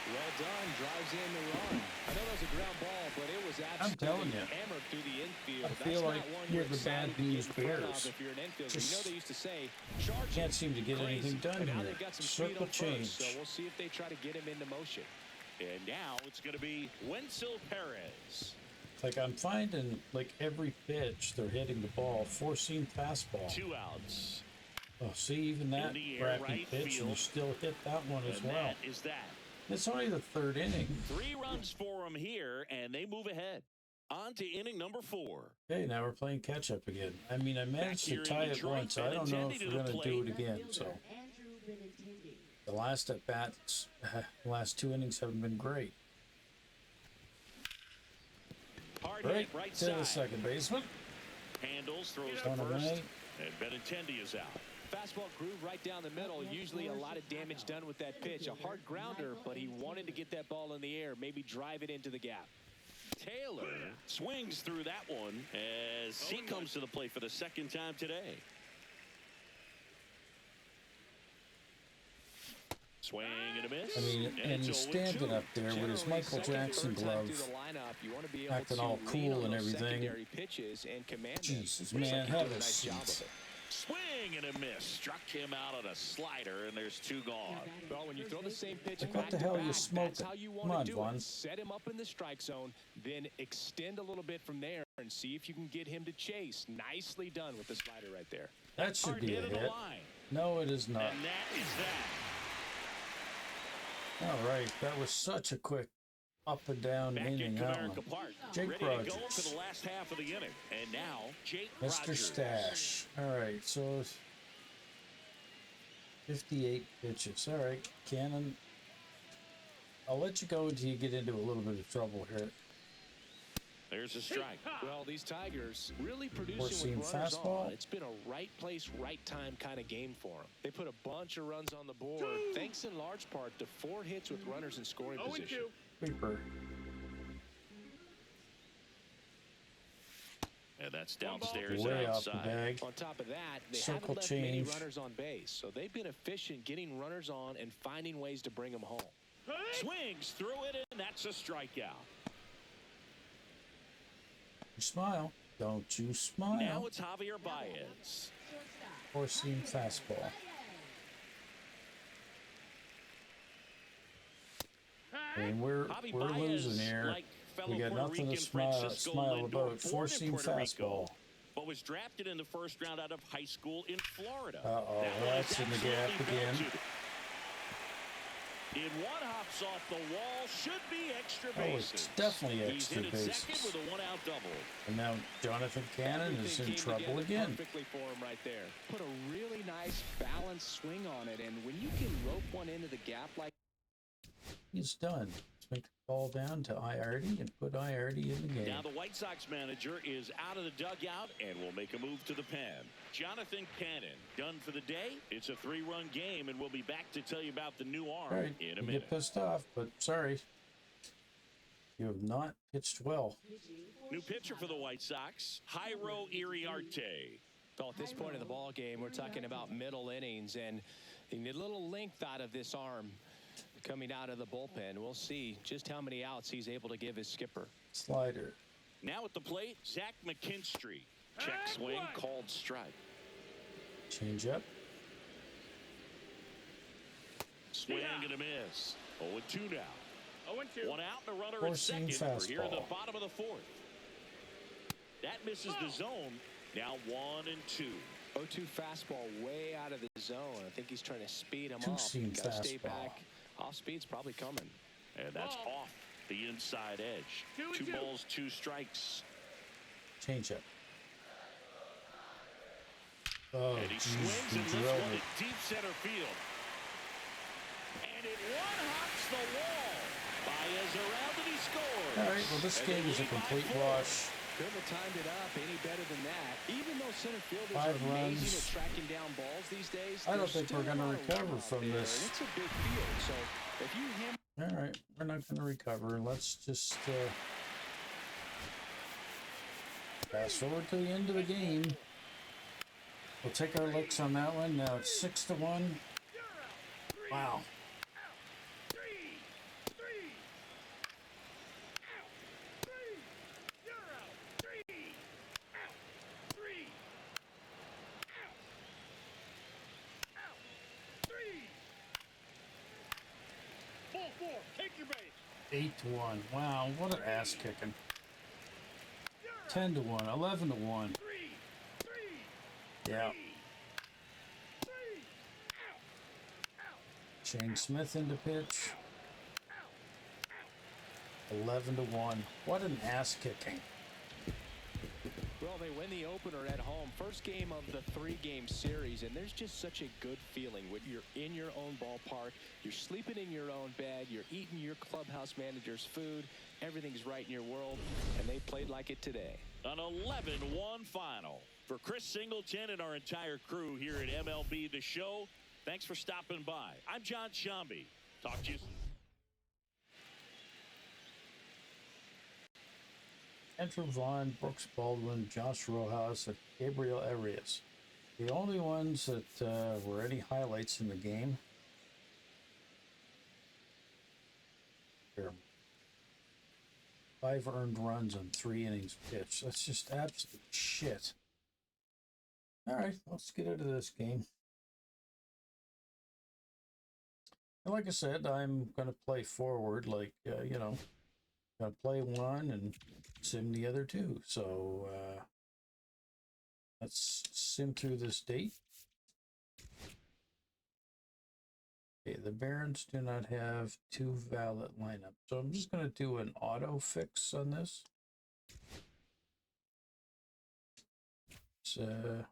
[SPEAKER 3] Well done, drives in the run. I know that was a ground ball, but it was absolutely
[SPEAKER 1] telling you.
[SPEAKER 3] hammered through the infield.
[SPEAKER 1] I feel
[SPEAKER 3] That's
[SPEAKER 1] like
[SPEAKER 3] not one
[SPEAKER 1] you're
[SPEAKER 3] you're
[SPEAKER 1] the bad
[SPEAKER 3] excited to get
[SPEAKER 1] news
[SPEAKER 3] in front of
[SPEAKER 1] Bears.
[SPEAKER 3] If you're an infielder,
[SPEAKER 1] Just
[SPEAKER 3] you know they used to say, charge
[SPEAKER 1] can't
[SPEAKER 3] it,
[SPEAKER 1] seem to get
[SPEAKER 3] crazy.
[SPEAKER 1] anything done
[SPEAKER 3] But now
[SPEAKER 1] here.
[SPEAKER 3] they've got some speed
[SPEAKER 1] Circle
[SPEAKER 3] on
[SPEAKER 1] change.
[SPEAKER 3] first, so we'll see if they try to get him into motion.
[SPEAKER 2] And now it's going to be Wenzel Perez.
[SPEAKER 1] Like I'm finding like every pitch they're hitting the ball, four-seam fastball.
[SPEAKER 2] 2 outs.
[SPEAKER 1] Oh, see, even that
[SPEAKER 2] the air,
[SPEAKER 1] crappy
[SPEAKER 2] right
[SPEAKER 1] pitch, and you
[SPEAKER 2] field.
[SPEAKER 1] still hit that one as
[SPEAKER 2] And
[SPEAKER 1] well.
[SPEAKER 2] that is that.
[SPEAKER 1] It's only the third inning.
[SPEAKER 2] 3 runs for them here, and they move ahead. On to inning number 4.
[SPEAKER 1] Okay, now we're playing catch-up again. I mean, I managed to
[SPEAKER 2] here in
[SPEAKER 1] tie it
[SPEAKER 2] Detroit,
[SPEAKER 1] once. I don't know if
[SPEAKER 2] Benintendi
[SPEAKER 1] we're
[SPEAKER 2] to the
[SPEAKER 1] going to do
[SPEAKER 2] plate.
[SPEAKER 1] it again. So the last at-bats, last 2 innings haven't been great.
[SPEAKER 2] Hard
[SPEAKER 1] Right
[SPEAKER 2] hit, right
[SPEAKER 1] to the
[SPEAKER 2] side.
[SPEAKER 1] second baseman.
[SPEAKER 2] Handles, throws
[SPEAKER 1] One
[SPEAKER 2] to first,
[SPEAKER 1] away.
[SPEAKER 2] and Benintendi is out.
[SPEAKER 3] Fastball groove right down the middle. Usually a lot of damage done with that pitch. A hard grounder, but he wanted to get that ball in the air, maybe drive it into the gap.
[SPEAKER 2] Taylor swings through that one as he comes to the plate for the second time today. Swing and a miss.
[SPEAKER 1] I mean, and he's standing up there with his Michael Jackson glove, acting all cool and everything. Jesus, man, have a seat.
[SPEAKER 2] Swing and a miss. Struck him out on a slider, and there's 2 gone.
[SPEAKER 3] Well, when you throw the same pitch
[SPEAKER 1] Like,
[SPEAKER 3] back
[SPEAKER 1] what the
[SPEAKER 3] to
[SPEAKER 1] hell are
[SPEAKER 3] back,
[SPEAKER 1] you
[SPEAKER 3] that's
[SPEAKER 1] smoking?
[SPEAKER 3] how you
[SPEAKER 1] Come
[SPEAKER 3] want
[SPEAKER 1] on,
[SPEAKER 3] to do
[SPEAKER 1] Vaughn.
[SPEAKER 3] it. Set him up in the strike zone, then extend a little bit from there and see if you can get him to chase. Nicely done with the slider right there.
[SPEAKER 1] That should
[SPEAKER 2] Hard
[SPEAKER 1] be a
[SPEAKER 2] hit of the
[SPEAKER 1] hit.
[SPEAKER 2] line.
[SPEAKER 1] No, it is not.
[SPEAKER 2] And that is that.
[SPEAKER 1] All right, that was such a quick up and down
[SPEAKER 2] Back
[SPEAKER 1] inning.
[SPEAKER 2] in
[SPEAKER 1] That
[SPEAKER 2] Comerica
[SPEAKER 1] one.
[SPEAKER 2] Park.
[SPEAKER 1] Jake
[SPEAKER 2] ready to go
[SPEAKER 1] Rogers.
[SPEAKER 2] for the last half of the inning. And now, Jake
[SPEAKER 1] Mr.
[SPEAKER 2] Rogers.
[SPEAKER 1] Stash. All right, so 58 pitches. All right, Cannon. I'll let you go until you get into a little bit of trouble here.
[SPEAKER 2] There's a strike.
[SPEAKER 3] Well, these Tigers really producing
[SPEAKER 1] Four-seam
[SPEAKER 3] with runners
[SPEAKER 1] fastball.
[SPEAKER 3] on. It's been a right place, right time kind of game for them. They put a bunch of runs on the board, thanks in large part to 4 hits with runners in scoring position.
[SPEAKER 1] Creeper.
[SPEAKER 2] And that's downstairs
[SPEAKER 1] Way
[SPEAKER 2] and
[SPEAKER 1] off the
[SPEAKER 2] outside.
[SPEAKER 1] bag.
[SPEAKER 3] On top of that, they
[SPEAKER 1] Circle
[SPEAKER 3] haven't left many
[SPEAKER 1] change.
[SPEAKER 3] runners on base, so they've been efficient getting runners on and finding ways to bring them home.
[SPEAKER 2] Swings through it, and that's a strikeout.
[SPEAKER 1] You smile. Don't you
[SPEAKER 2] Now
[SPEAKER 1] smile.
[SPEAKER 2] it's Javier Baez.
[SPEAKER 1] Four-seam fastball. And we're
[SPEAKER 2] Javi
[SPEAKER 1] losing
[SPEAKER 2] Baez,
[SPEAKER 1] here.
[SPEAKER 2] like fellow
[SPEAKER 1] We got
[SPEAKER 2] Puerto
[SPEAKER 1] nothing to
[SPEAKER 2] Rican
[SPEAKER 1] smile
[SPEAKER 2] Francisco Lindor,
[SPEAKER 1] about.
[SPEAKER 2] born in
[SPEAKER 1] Four-seam
[SPEAKER 2] Puerto Rico,
[SPEAKER 1] fastball.
[SPEAKER 2] but was drafted in the first round out of high school in Florida.
[SPEAKER 1] Uh-oh,
[SPEAKER 2] That one
[SPEAKER 1] that's
[SPEAKER 2] is
[SPEAKER 1] in the gap
[SPEAKER 2] absolutely
[SPEAKER 1] again.
[SPEAKER 2] belted. In one hops off the wall, should be extra
[SPEAKER 1] Oh,
[SPEAKER 2] bases.
[SPEAKER 1] it's definitely extra
[SPEAKER 2] He's hit at second
[SPEAKER 1] bases.
[SPEAKER 2] with a 1-out double.
[SPEAKER 1] And now Jonathan Cannon is
[SPEAKER 3] Everything
[SPEAKER 1] in
[SPEAKER 3] came
[SPEAKER 1] trouble
[SPEAKER 3] together
[SPEAKER 1] again.
[SPEAKER 3] Perfectly for him right there. Put a really nice balanced swing on it, and when you can rope one into the gap like
[SPEAKER 1] He's done. Let's make the ball down to Iardi and put Iardi in the game.
[SPEAKER 2] Now the White Sox manager is out of the dugout and will make a move to the pen. Jonathan Cannon done for the day. It's a 3-run game, and we'll be back to tell you about the new arm
[SPEAKER 1] All right,
[SPEAKER 2] in a
[SPEAKER 1] you
[SPEAKER 2] minute.
[SPEAKER 1] get pissed off, but sorry. You have not pitched well.
[SPEAKER 2] New pitcher for the White Sox, Jairo Iriarte.
[SPEAKER 3] well, at this point in the ball game, we're talking about middle innings, and you need a little length out of this arm coming out of the bullpen. We'll see just how many outs he's able to give his skipper.
[SPEAKER 1] Slider.
[SPEAKER 2] Now at the plate, Zach McKinstry. Check swing, called strike.
[SPEAKER 1] Change up.
[SPEAKER 2] Swing and a miss. 0-2 now.
[SPEAKER 4] 0-2.
[SPEAKER 2] 1 out and a runner at
[SPEAKER 1] Four-seam
[SPEAKER 2] second. We're here in the
[SPEAKER 1] fastball.
[SPEAKER 2] bottom of the 4th. That misses the zone. Now 1-2.
[SPEAKER 3] 0-2 fastball way out of the zone. I think he's trying to speed him up.
[SPEAKER 1] Two-seam
[SPEAKER 3] Got to stay
[SPEAKER 1] fastball.
[SPEAKER 3] back. Off speed's probably coming.
[SPEAKER 2] And that's off the inside edge. 2 balls, 2 strikes.
[SPEAKER 1] Change up. Oh,
[SPEAKER 2] And he
[SPEAKER 1] geez,
[SPEAKER 2] swings
[SPEAKER 1] he
[SPEAKER 2] and lifts
[SPEAKER 1] drilled
[SPEAKER 2] one
[SPEAKER 1] it.
[SPEAKER 2] to deep center field. And it one-hops the wall. Baez around and he scores.
[SPEAKER 1] All right, well, this
[SPEAKER 2] And
[SPEAKER 1] game
[SPEAKER 2] they
[SPEAKER 1] is a
[SPEAKER 2] lead by
[SPEAKER 1] complete
[SPEAKER 2] 4.
[SPEAKER 1] wash.
[SPEAKER 3] Couldn't have timed it up any better than that. Even though center fielders
[SPEAKER 1] 5
[SPEAKER 3] are amazing
[SPEAKER 1] runs.
[SPEAKER 3] at tracking down balls these days,
[SPEAKER 1] I don't
[SPEAKER 3] there's
[SPEAKER 1] think we're
[SPEAKER 3] still
[SPEAKER 1] gonna
[SPEAKER 3] a lot of
[SPEAKER 1] recover
[SPEAKER 3] room out
[SPEAKER 1] from
[SPEAKER 3] there,
[SPEAKER 1] this.
[SPEAKER 3] and it's a big field, so if you hammer
[SPEAKER 1] All right, we're not going to recover. Let's just fast forward to the end of the game. We'll take our licks on that one. Now it's 6-1. Wow.
[SPEAKER 4] Ball 4. Take your base.
[SPEAKER 1] 8-1. Wow, what an ass kicking. 10-1, 11-1. Yeah. Shane Smith into pitch. 11-1. What an ass kicking.
[SPEAKER 3] Well, they win the opener at home. First game of the 3-game series, and there's just such a good feeling when you're in your own ballpark, you're sleeping in your own bed, you're eating your clubhouse manager's food, everything's right in your world, and they played like it today.
[SPEAKER 2] An 11-1 final. For Chris Singleton and our entire crew here at MLB The Show, thanks for stopping by. I'm John Shambi. Talk to you soon.
[SPEAKER 1] Andrew Vaughn, Brooks Baldwin, Josh Rojas, and Gabriel Arias. The only ones that were any highlights in the game. Here. 5 earned runs on 3 innings pitched. That's just absolute shit. All right, let's get into this game. And like I said, I'm going to play forward, like, you know, going to play one and sim the other two. So let's sim through this date. Okay, the Barons do not have 2 valid lineups. So I'm just going to do an auto fix on this. So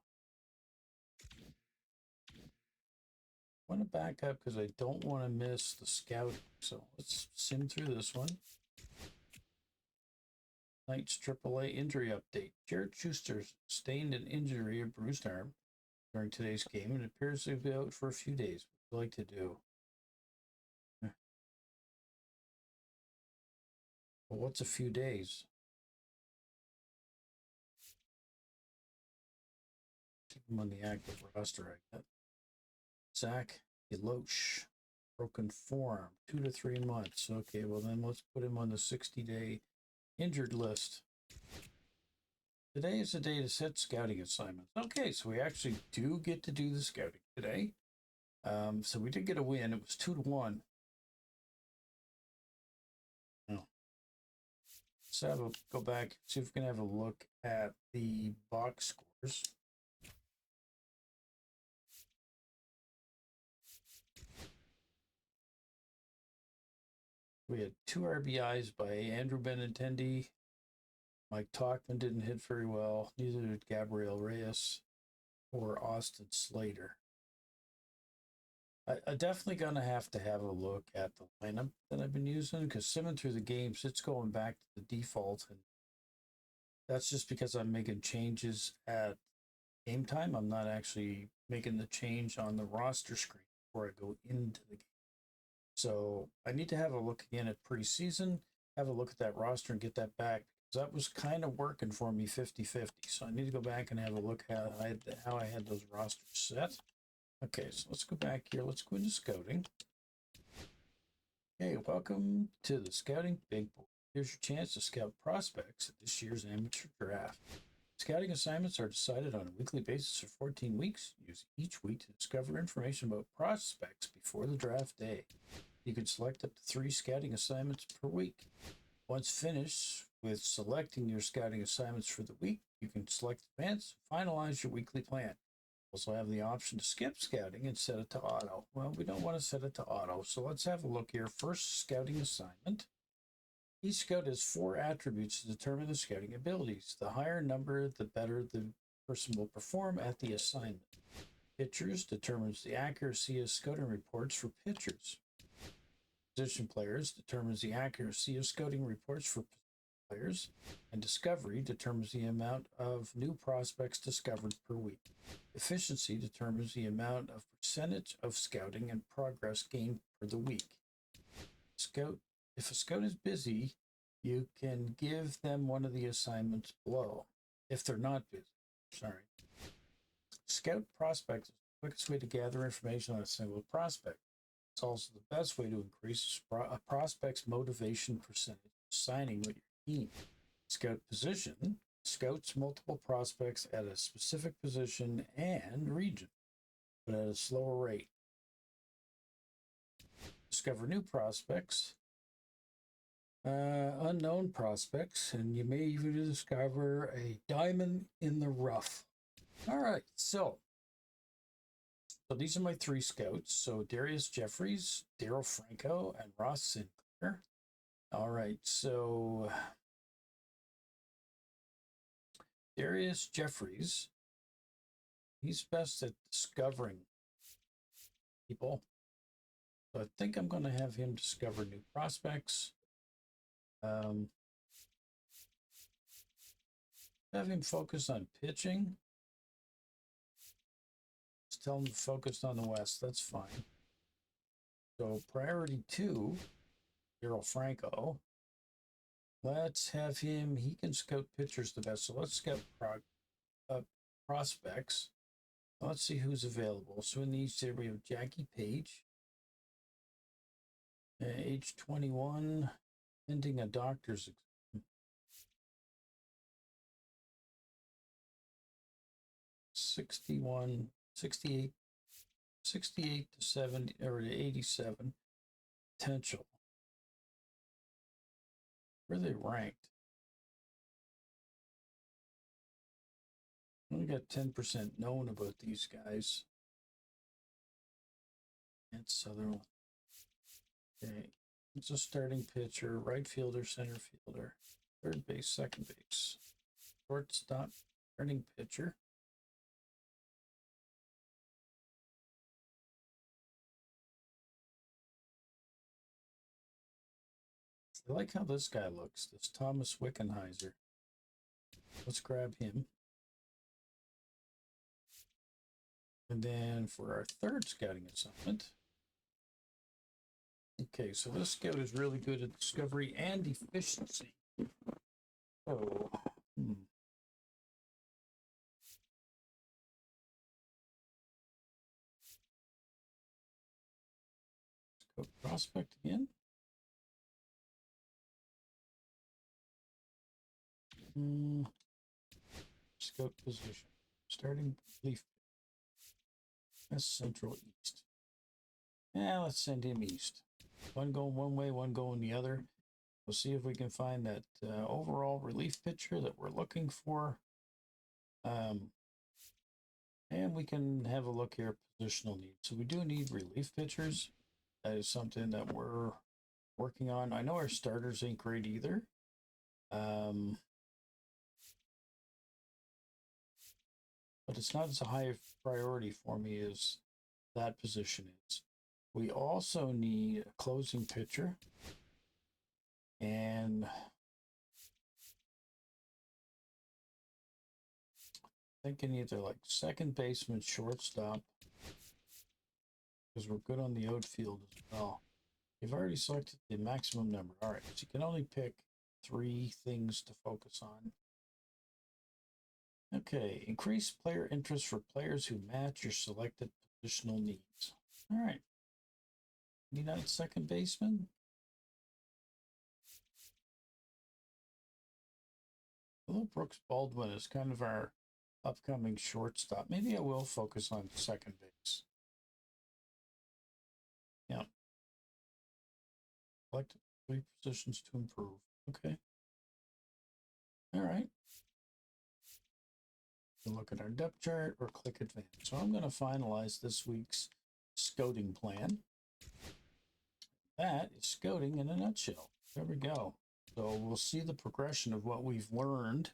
[SPEAKER 1] I want to back up because I don't want to miss the scouting. So let's sim through this one. Knights AAA injury update. Jared Schuster sustained an injury, a bruised arm, during today's game and appears to be out for a few days. What would you like to do? Well, what's a few days? Keep him on the active roster, I guess. Zach Deloche, broken forearm, 2 to 3 months. Okay, well then let's put him on the 60-day injured list. Today is the day to set scouting assignments. Okay, so we actually do get to do the scouting today. So we did get a win. It was 2-1. Oh. Let's go back, see if we can have a look at the box scores. We had 2 RBIs by Andrew Benintendi. Mike Talkman didn't hit very well. Neither did Gabriel Reyes or Austin Slater. I definitely going to have a look at the lineup that I've been using because simming through the games, it's going back to the default. And that's just because I'm making changes at game time. I'm not actually making the change on the roster screen before I go into the game. So I need to have a look again at preseason, have a look at that roster and get that back because that was kind of working for me 50-50. So I need to go back and have a look at how I had those rosters set. Okay, so let's go back here. Let's go into scouting. Okay, welcome to the Scouting Big Board. Here's your chance to scout prospects at this year's amateur draft. Scouting assignments are decided on a weekly basis for 14 weeks. Use each week to discover information about prospects before the draft day. You can select up to 3 scouting assignments per week. Once finished with selecting your scouting assignments for the week, you can select advance and finalize your weekly plan. Also have the option to skip scouting and set it to auto. Well, we don't want to set it to auto, so let's have a look here. First scouting assignment. Each scout has 4 attributes to determine the scouting abilities. The higher number, the better the person will perform at the assignment. Pitchers determines the accuracy of scouting reports for pitchers. Position players determines the accuracy of scouting reports for players. And discovery determines the amount of new prospects discovered per week. Efficiency determines the amount of percentage of scouting and progress gained for the week. If a scout is busy, you can give them one of the assignments below. If they're not busy, Scout prospects is the quickest way to gather information on a single prospect. It's also the best way to increase a prospect's motivation percentage signing with your team. Scout position scouts multiple prospects at a specific position and region, but at a slower rate. Discover new prospects unknown prospects, and you may even discover a diamond in the rough. All right, so these are my three scouts. So Darius Jeffries, Daryl Franco, and Ross Sinclair. All right, so Darius Jeffries, he's best at discovering people. So I think I'm going to have him discover new prospects. Have him focus on pitching. Just tell him to focus on the West. That's fine. So priority 2, Daryl Franco. Let's have him. He can scout pitchers the best. So let's scout prospects. Let's see who's available. So in the East here we have Jackie Page, age 21, ending a doctor's exam. 68 to 70 or 87 potential. Where are they ranked? Only got 10% known about these guys. And Southern. Okay. It's a starting pitcher, right fielder, center fielder, third base, second base, shortstop, starting pitcher. I like how this guy looks, this Thomas Wickenheiser. Let's grab him. And then for our third scouting assignment. Okay, so this scout is really good at discovery and efficiency. Oh, Let's go prospect again. Scout position. Starting leaf. That's Central East. Yeah, let's send him east. One going one way, one going the other. We'll see if we can find that overall relief pitcher that we're looking for. And we can have a look here at positional needs. So we do need relief pitchers. That is something that we're working on. I know our starters ain't great either. But it's not as high a priority for me as that position is. We also need a closing pitcher. And thinking either like second baseman, shortstop, because we're good on the outfield as well. You've already selected the maximum number. All right, so you can only pick 3 things to focus on. Okay, increase player interest for players who match your selected positional needs. All right. Need that second baseman? Well, Brooks Baldwin is kind of our upcoming shortstop. Maybe I will focus on second base. Yeah. Select 3 positions to improve. Okay. All right. Look at our depth chart or click advance. So I'm going to finalize this week's scouting plan. That is scouting in a nutshell. There we go. So we'll see the progression of what we've learned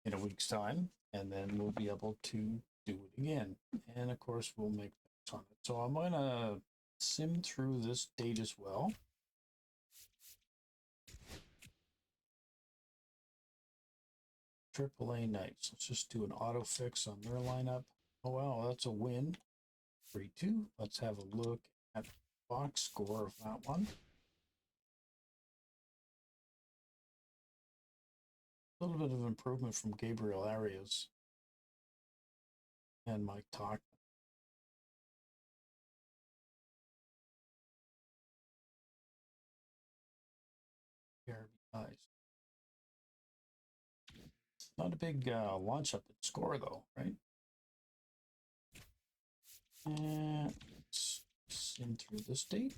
[SPEAKER 1] in a week's time, and then we'll be able to do it again. And of course, we'll make notes on it. So I'm going to sim through this date as well. AAA Knights. Let's just do an auto fix on their lineup. Oh, wow, that's a win. 3-2. Let's have a look at the box score of that one. A little bit of improvement from Gabriel Arias and Mike Talk. RBIs. Not a big launch up in score, though, right? And let's sim through this date.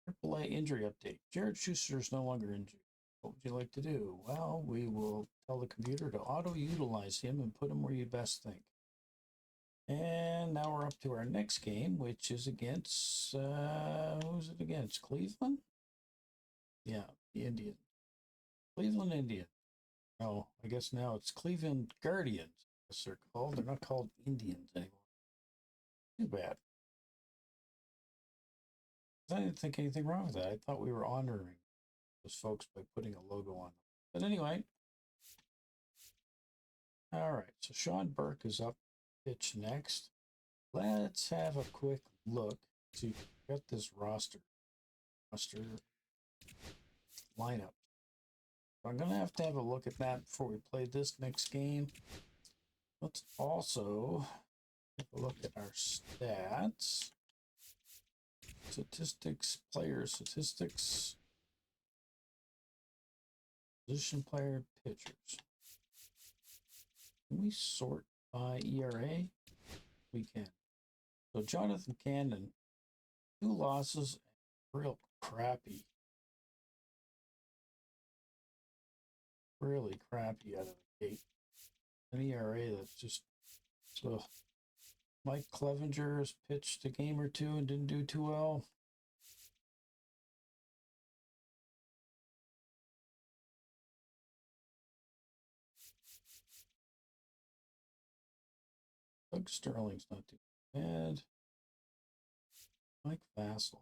[SPEAKER 1] AAA injury update. Jared Schuster is no longer injured. What would you like to do? Well, we will tell the computer to auto-utilize him and put him where you best think. And now we're up to our next game, which is against, who's it against? Cleveland? Yeah, the Indians. Cleveland Indians. No, I guess now it's Cleveland Guardians, as they're called. They're not called Indians anymore. Too bad. I didn't think anything wrong with that. I thought we were honoring those folks by putting a logo on them. But anyway, all right. So Sean Burke is up pitch next. Let's have a quick look. See, got this roster lineup. I'm gonna have to look at that before we play this next game. Let's also take a look at our stats. Statistics, player statistics, position player, pitchers. Can we sort by ERA? We can. So Jonathan Cannon, 2 losses, real crappy. Really crappy out of the gate. An ERA that's just so. Mike Clevenger has pitched a game or two and didn't do too well. Doug Sterling's not too bad. Mike Vassell.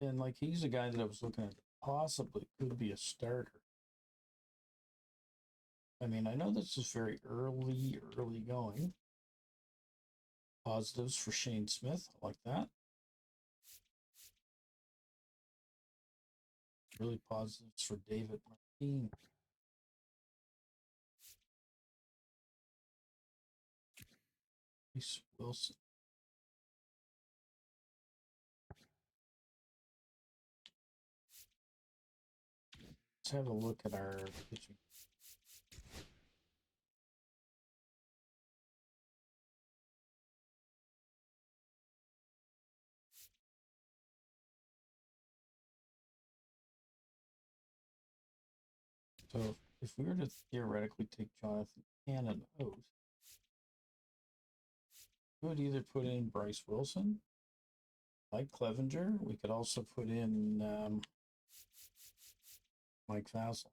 [SPEAKER 1] And like he's a guy that I was looking at possibly could be a starter. I mean, I know this is very early going. Positives for Shane Smith. I like that. Really positives for David Martin. Reese Wilson. Let's have a look at our pitching. So if we were to theoretically take Jonathan Cannon out, we would either put in Bryce Wilson, Mike Clevenger. We could also put in Mike Vassell.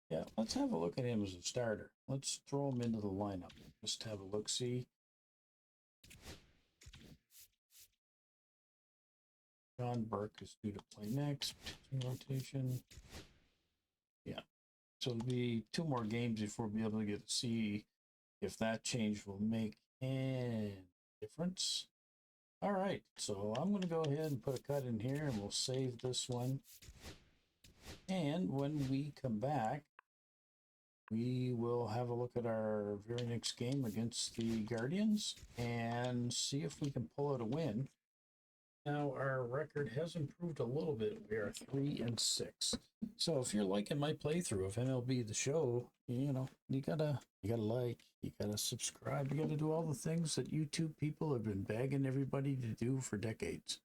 [SPEAKER 1] Yeah, let's have a look at him as a starter. Let's throw him into the lineup. Just have a look-see. John Burke is due to play next. Rotation. Yeah. So it'll be 2 more games before we'll be able to get to see if that change will make any difference. All right. So I'm going to go ahead and put a cut in here and we'll save this one. And when we come back, we will have a look at our very next game against the Guardians and see if we can pull out a win. Now our record has improved a little bit. We are 3-6. So if you're liking my playthrough of MLB The Show, you know, you gotta like, you gotta subscribe, you gotta do all the things that YouTube people have been begging everybody to do for decades.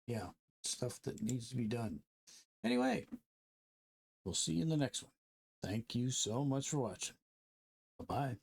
[SPEAKER 1] Yeah, stuff that needs to be done. Anyway, we'll see you in the next one. Thank you so much for watching. Bye-bye.